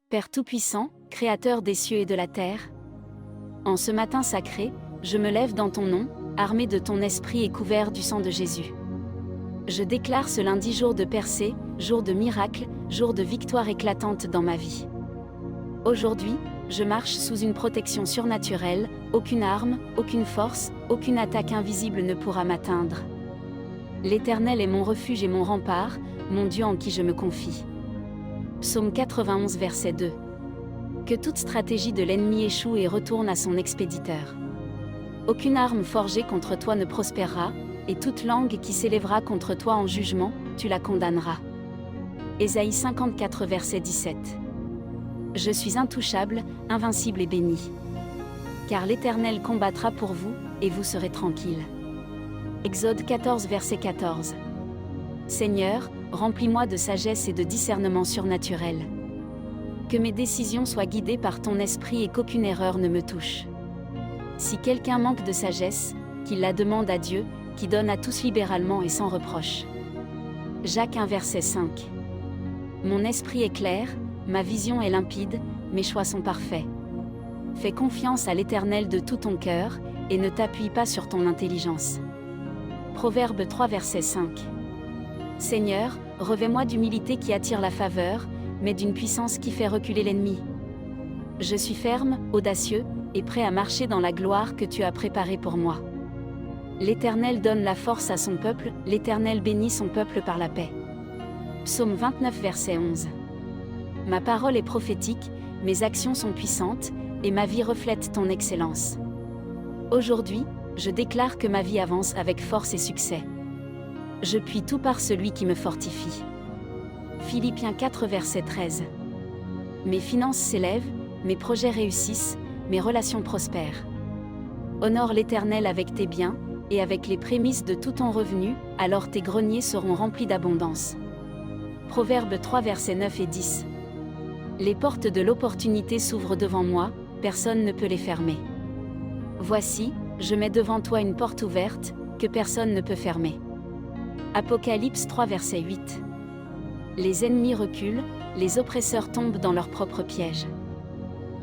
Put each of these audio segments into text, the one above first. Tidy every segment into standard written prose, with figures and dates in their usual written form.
Père Tout-Puissant, Créateur des cieux et de la terre, en ce matin sacré, je me lève dans ton nom, armé de ton esprit et couvert du sang de Jésus. Je déclare ce lundi jour de percée, jour de miracle, jour de victoire éclatante dans ma vie. Aujourd'hui, je marche sous une protection surnaturelle, aucune arme, aucune force, aucune attaque invisible ne pourra m'atteindre. L'Éternel est mon refuge et mon rempart, mon Dieu en qui je me confie. Psaume 91 verset 2. Que toute stratégie de l'ennemi échoue et retourne à son expéditeur. Aucune arme forgée contre toi ne prospérera, et toute langue qui s'élèvera contre toi en jugement, tu la condamneras. Ésaïe 54 verset 17. Je suis intouchable, invincible et béni. Car l'Éternel combattra pour vous, et vous serez tranquilles. Exode 14 verset 14. Seigneur, remplis-moi de sagesse et de discernement surnaturel. Que mes décisions soient guidées par ton esprit et qu'aucune erreur ne me touche. Si quelqu'un manque de sagesse, qu'il la demande à Dieu, qui donne à tous libéralement et sans reproche. Jacques 1 verset 5. Mon esprit est clair, ma vision est limpide, mes choix sont parfaits. Fais confiance à l'Éternel de tout ton cœur, et ne t'appuie pas sur ton intelligence. Proverbe 3 verset 5. Seigneur, revêt-moi d'humilité qui attire la faveur, mais d'une puissance qui fait reculer l'ennemi. Je suis ferme, audacieux, et prêt à marcher dans la gloire que tu as préparée pour moi. L'Éternel donne la force à son peuple, l'Éternel bénit son peuple par la paix. Psaume 29 verset 11. Ma parole est prophétique, mes actions sont puissantes, et ma vie reflète ton excellence. Aujourd'hui, je déclare que ma vie avance avec force et succès. Je puis tout par celui qui me fortifie. Philippiens 4 verset 13. Mes finances s'élèvent, mes projets réussissent, mes relations prospèrent. Honore l'Éternel avec tes biens, et avec les prémices de tout ton revenu, alors tes greniers seront remplis d'abondance. Proverbe 3 versets 9 et 10. Les portes de l'opportunité s'ouvrent devant moi, personne ne peut les fermer. Voici, je mets devant toi une porte ouverte, que personne ne peut fermer. Apocalypse 3 verset 8. Les ennemis reculent, les oppresseurs tombent dans leur propre piège.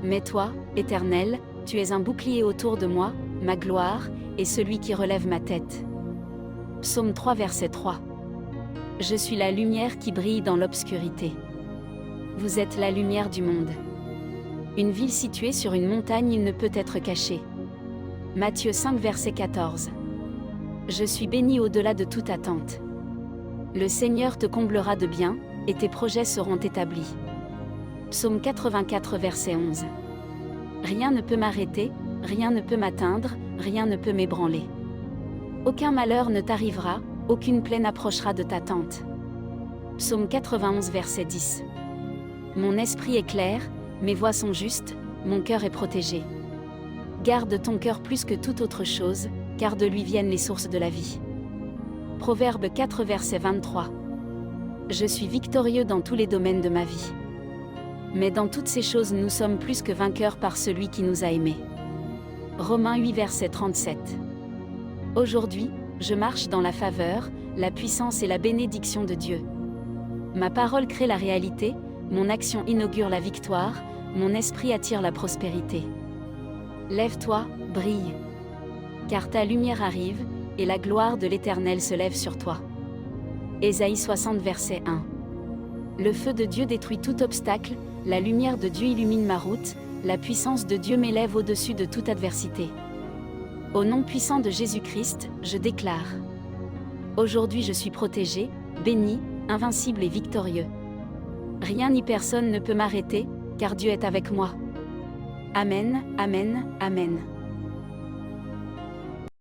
Mais toi, Éternel, tu es un bouclier autour de moi, ma gloire, et celui qui relève ma tête. Psaume 3 verset 3. Je suis la lumière qui brille dans l'obscurité. Vous êtes la lumière du monde. Une ville située sur une montagne ne peut être cachée. Matthieu 5 verset 14. Je suis béni au-delà de toute attente. Le Seigneur te comblera de bien, et tes projets seront établis. Psaume 84 verset 11. Rien ne peut m'arrêter, rien ne peut m'atteindre, rien ne peut m'ébranler. Aucun malheur ne t'arrivera, aucune plaie n'approchera de ta tente. Psaume 91 verset 10. Mon esprit est clair, mes voies sont justes, mon cœur est protégé. Garde ton cœur plus que toute autre chose, car de lui viennent les sources de la vie. Proverbe 4 verset 23. Je suis victorieux dans tous les domaines de ma vie. Mais dans toutes ces choses nous sommes plus que vainqueurs par celui qui nous a aimés. Romains 8 verset 37. Aujourd'hui, je marche dans la faveur, la puissance et la bénédiction de Dieu. Ma parole crée la réalité, mon action inaugure la victoire, mon esprit attire la prospérité. Lève-toi, brille. Car ta lumière arrive, et la gloire de l'Éternel se lève sur toi. Ésaïe 60 verset 1. Le feu de Dieu détruit tout obstacle, la lumière de Dieu illumine ma route, la puissance de Dieu m'élève au-dessus de toute adversité. Au nom puissant de Jésus-Christ, je déclare. Aujourd'hui je suis protégé, béni, invincible et victorieux. Rien ni personne ne peut m'arrêter, car Dieu est avec moi. Amen, amen, amen.